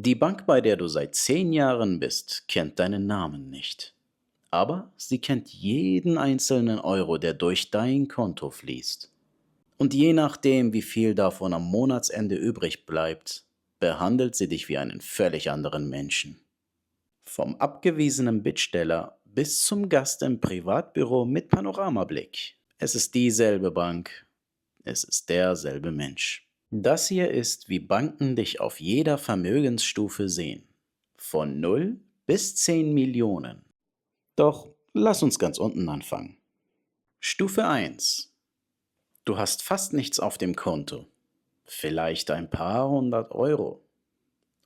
Die Bank, bei der du seit 10 Jahren bist, kennt deinen Namen nicht. Aber sie kennt jeden einzelnen Euro, der durch dein Konto fließt. Und je nachdem, wie viel davon am Monatsende übrig bleibt, behandelt sie dich wie einen völlig anderen Menschen. Vom abgewiesenen Bittsteller bis zum Gast im Privatbüro mit Panoramablick. Es ist dieselbe Bank, es ist derselbe Mensch. Das hier ist, wie Banken dich auf jeder Vermögensstufe sehen. Von 0 bis 10 Millionen. Doch lass uns ganz unten anfangen. Stufe 1. Du hast fast nichts auf dem Konto. Vielleicht ein paar hundert Euro.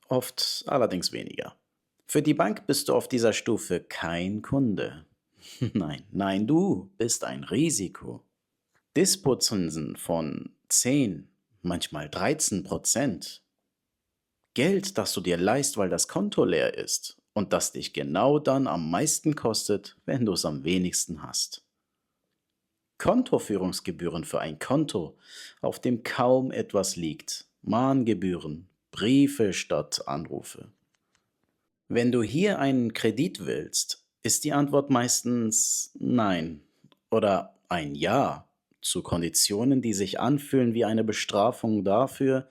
Oft allerdings weniger. Für die Bank bist du auf dieser Stufe kein Kunde. Nein, nein, du bist ein Risiko. Dispozinsen von 10, manchmal 13%. Geld, das du dir leihst, weil das Konto leer ist und das dich genau dann am meisten kostet, wenn du es am wenigsten hast. Kontoführungsgebühren für ein Konto, auf dem kaum etwas liegt, Mahngebühren, Briefe statt Anrufe. Wenn du hier einen Kredit willst, ist die Antwort meistens nein oder ein Ja zu Konditionen, die sich anfühlen wie eine Bestrafung dafür,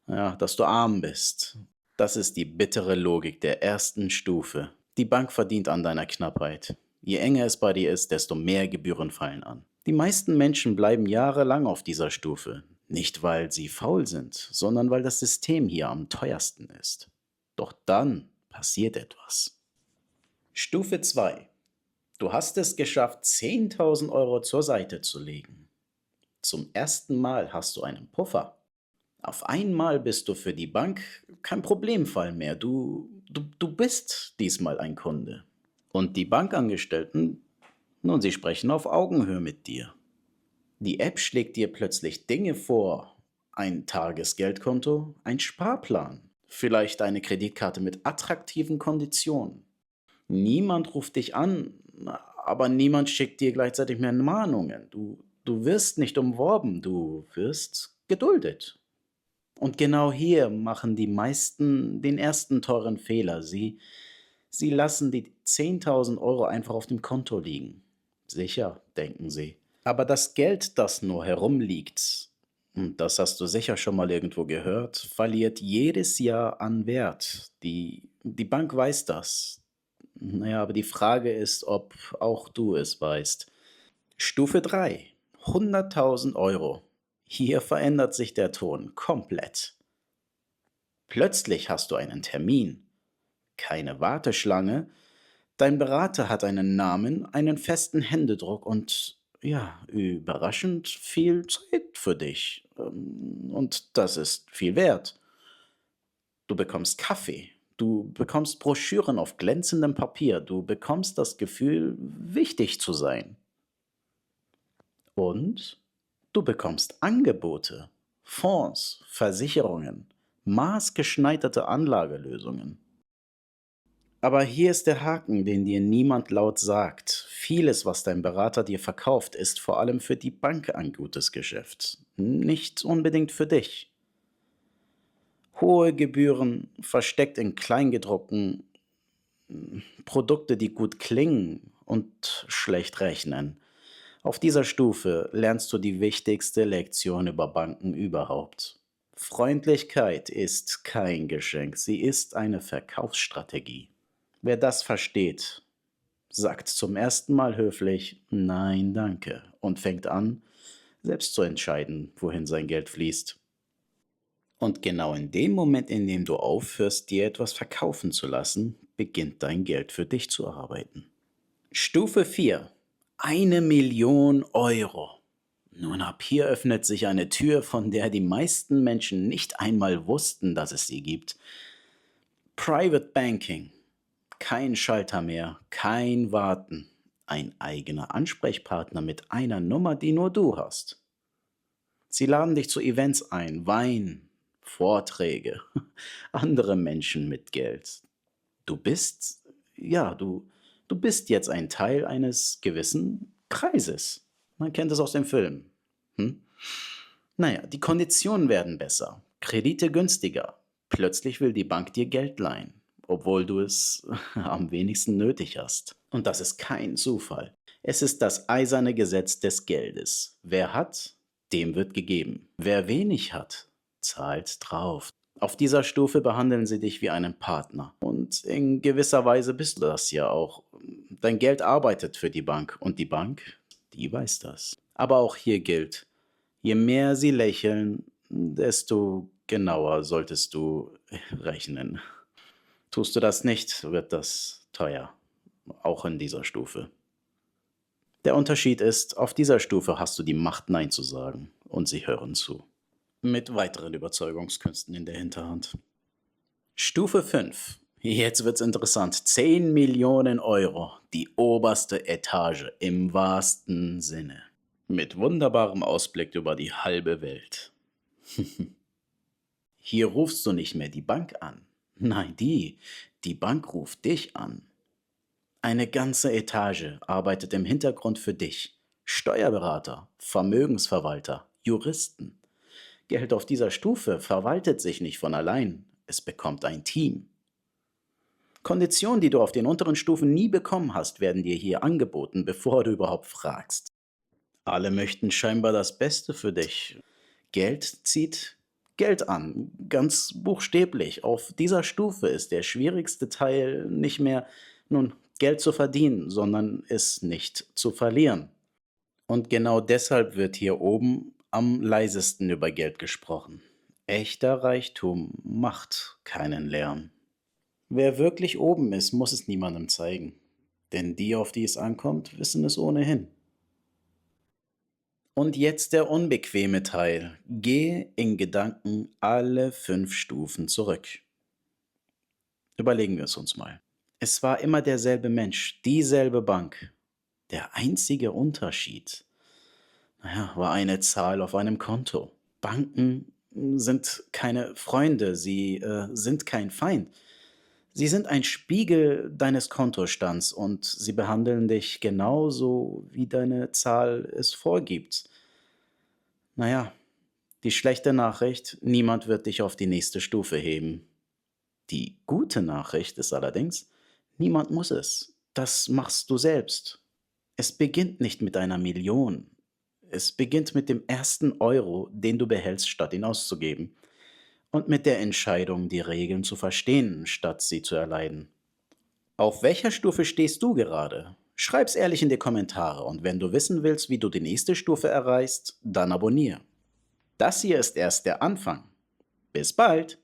ja, dass du arm bist. Das ist die bittere Logik der ersten Stufe. Die Bank verdient an deiner Knappheit. Je enger es bei dir ist, desto mehr Gebühren fallen an. Die meisten Menschen bleiben jahrelang auf dieser Stufe. Nicht, weil sie faul sind, sondern weil das System hier am teuersten ist. Doch dann passiert etwas. Stufe 2. Du hast es geschafft, 10.000 Euro zur Seite zu legen. Zum ersten Mal hast du einen Puffer. Auf einmal bist du für die Bank kein Problemfall mehr. Du bist diesmal ein Kunde. Und die Bankangestellten, nun, sie sprechen auf Augenhöhe mit dir. Die App schlägt dir plötzlich Dinge vor. Ein Tagesgeldkonto, ein Sparplan, vielleicht eine Kreditkarte mit attraktiven Konditionen. Niemand ruft dich an, aber niemand schickt dir gleichzeitig mehr Mahnungen. Du wirst nicht umworben, du wirst geduldet. Und genau hier machen die meisten den ersten teuren Fehler. Sie lassen die 10.000 Euro einfach auf dem Konto liegen. Sicher, denken sie. Aber das Geld, das nur herumliegt, und das hast du sicher schon mal irgendwo gehört, verliert jedes Jahr an Wert. Die Bank weiß das. Naja, aber die Frage ist, ob auch du es weißt. Stufe 3. 100.000 Euro. Hier verändert sich der Ton komplett. Plötzlich hast du einen Termin. Keine Warteschlange. Dein Berater hat einen Namen, einen festen Händedruck und ja, überraschend viel Zeit für dich. Und das ist viel wert. Du bekommst Kaffee. Du bekommst Broschüren auf glänzendem Papier. Du bekommst das Gefühl, wichtig zu sein. Und du bekommst Angebote, Fonds, Versicherungen, maßgeschneiderte Anlagelösungen. Aber hier ist der Haken, den dir niemand laut sagt. Vieles, was dein Berater dir verkauft, ist vor allem für die Bank ein gutes Geschäft, nicht unbedingt für dich. Hohe Gebühren, versteckt in Kleingedruckten, Produkte, die gut klingen und schlecht rechnen. Auf dieser Stufe lernst du die wichtigste Lektion über Banken überhaupt. Freundlichkeit ist kein Geschenk, sie ist eine Verkaufsstrategie. Wer das versteht, sagt zum ersten Mal höflich Nein, danke und fängt an, selbst zu entscheiden, wohin sein Geld fließt. Und genau in dem Moment, in dem du aufhörst, dir etwas verkaufen zu lassen, beginnt dein Geld für dich zu arbeiten. Stufe 4. 1 Million Euro. Nun, ab hier öffnet sich eine Tür, von der die meisten Menschen nicht einmal wussten, dass es sie gibt. Private Banking. Kein Schalter mehr, kein Warten. Ein eigener Ansprechpartner mit einer Nummer, die nur du hast. Sie laden dich zu Events ein, Wein, Vorträge, andere Menschen mit Geld. Du bist, ja, du bist jetzt ein Teil eines gewissen Kreises. Man kennt es aus dem Film. Hm? Naja, die Konditionen werden besser, Kredite günstiger, Plötzlich will die Bank dir Geld leihen, obwohl du es am wenigsten nötig hast. Und das ist kein Zufall. Es ist das eiserne Gesetz des Geldes. Wer hat, dem wird gegeben. Wer wenig hat, zahlt drauf. Auf dieser Stufe behandeln sie dich wie einen Partner. Und in gewisser Weise bist du das ja auch. Dein Geld arbeitet für die Bank und die Bank, die weiß das. Aber auch hier gilt, je mehr sie lächeln, desto genauer solltest du rechnen. Tust du das nicht, wird das teuer, auch in dieser Stufe. Der Unterschied ist, auf dieser Stufe hast du die Macht, Nein zu sagen, und sie hören zu. Mit weiteren Überzeugungskünsten in der Hinterhand. Stufe 5. Jetzt wird's interessant. 10 Millionen Euro, die oberste Etage im wahrsten Sinne. Mit wunderbarem Ausblick über die halbe Welt. Hier rufst du nicht mehr die Bank an. Nein, die Bank ruft dich an. Eine ganze Etage arbeitet im Hintergrund für dich. Steuerberater, Vermögensverwalter, Juristen. Geld auf dieser Stufe verwaltet sich nicht von allein. Es bekommt ein Team. Konditionen, die du auf den unteren Stufen nie bekommen hast, werden dir hier angeboten, bevor du überhaupt fragst. Alle möchten scheinbar das Beste für dich. Geld zieht Geld an, ganz buchstäblich. Auf dieser Stufe ist der schwierigste Teil nicht mehr, nun, Geld zu verdienen, sondern es nicht zu verlieren. Und genau deshalb wird hier oben am leisesten über Geld gesprochen. Echter Reichtum macht keinen Lärm. Wer wirklich oben ist, muss es niemandem zeigen. Denn die, auf die es ankommt, wissen es ohnehin. Und jetzt der unbequeme Teil. Gehe in Gedanken alle 5 Stufen zurück. Überlegen wir es uns mal. Es war immer derselbe Mensch, dieselbe Bank. Der einzige Unterschied, war eine Zahl auf einem Konto. Banken sind keine Freunde, sie sind kein Feind. Sie sind ein Spiegel deines Kontostands und sie behandeln dich genauso, wie deine Zahl es vorgibt. Naja, die schlechte Nachricht, niemand wird dich auf die nächste Stufe heben. Die gute Nachricht ist allerdings, niemand muss es. Das machst du selbst. Es beginnt nicht mit einer Million. Es beginnt mit dem ersten Euro, den du behältst, statt ihn auszugeben. Und mit der Entscheidung, die Regeln zu verstehen, statt sie zu erleiden. Auf welcher Stufe stehst du gerade? Schreib's ehrlich in die Kommentare und wenn du wissen willst, wie du die nächste Stufe erreichst, dann abonniere. Das hier ist erst der Anfang. Bis bald!